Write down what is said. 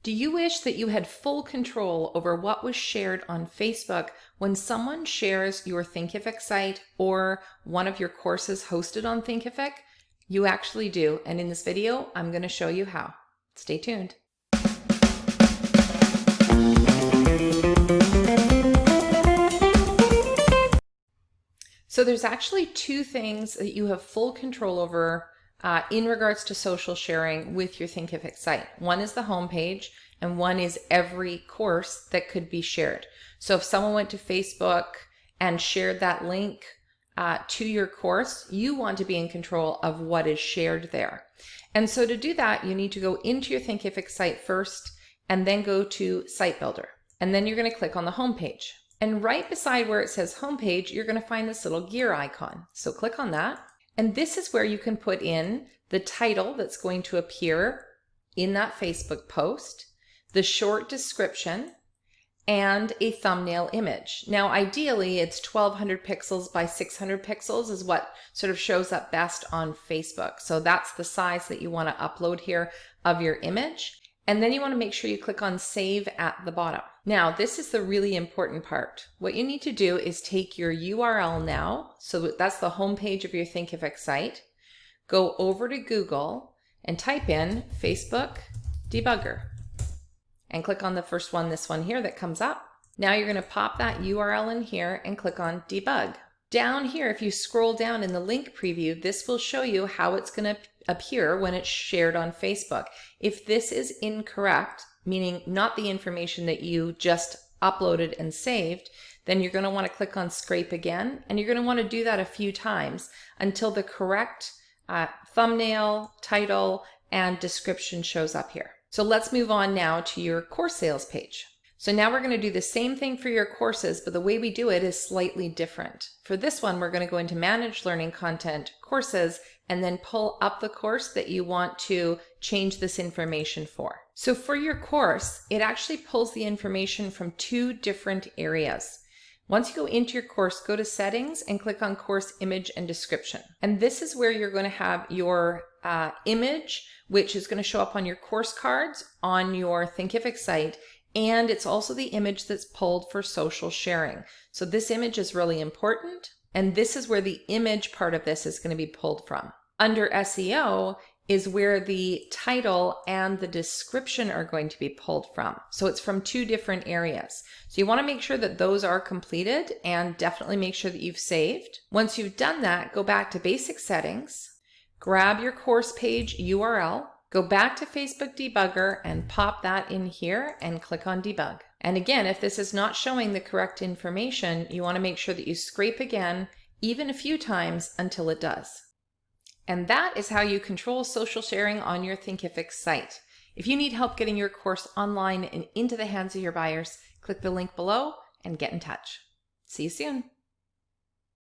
Do you wish that you had full control over what was shared on Facebook when someone shares your Thinkific site or one of your courses hosted on Thinkific? You actually do, and in this video, I'm going to show you how. Stay tuned. So there's actually two things that you have full control over in regards to social sharing with your Thinkific site. One is the homepage, and one is every course that could be shared. So if someone went to Facebook and shared that link to your course, you want to be in control of what is shared there. And so to do that, you need to go into your Thinkific site first, and then go to Site Builder. And then you're going to click on the homepage. And right beside where it says homepage, you're going to find this little gear icon. So click on that. And this is where you can put in the title that's going to appear in that Facebook post, the short description, and a thumbnail image. Now, ideally, it's 1200 pixels by 600 pixels is what sort of shows up best on Facebook. So that's the size that you want to upload here of your image. And then you want to make sure you click on Save at the bottom. Now, this is the really important part. What you need to do is take your URL now, so that's the homepage of your Thinkific site, go over to Google and type in Facebook Debugger. And click on the first one, this one here that comes up. Now you're going to pop that URL in here and click on Debug. Down here, if you scroll down in the link preview, this will show you how it's going to appear when it's shared on Facebook. If this is incorrect, meaning not the information that you just uploaded and saved, then you're going to want to click on Scrape again, and you're going to want to do that a few times until the correct thumbnail, title, and description shows up here. So let's move on now to your course sales page. So now we're going to do the same thing for your courses, but the way we do it is slightly different. For this one, we're going to go into Manage Learning Content, Courses, and then pull up the course that you want to change this information for. So for your course, it actually pulls the information from two different areas. Once you go into your course, go to Settings and click on Course Image and Description. And this is where you're going to have your image, which is going to show up on your course cards on your Thinkific site. And it's also the image that's pulled for social sharing. So this image is really important. And this is where the image part of this is going to be pulled from. Under SEO is where the title and the description are going to be pulled from. So it's from two different areas. So you want to make sure that those are completed and definitely make sure that you've saved. Once you've done that, go back to Basic Settings, grab your course page URL, go back to Facebook Debugger and pop that in here and click on Debug. And again, if this is not showing the correct information, you want to make sure that you scrape again, even a few times until it does. And that is how you control social sharing on your Thinkific site. If you need help getting your course online and into the hands of your buyers, click the link below and get in touch. See you soon.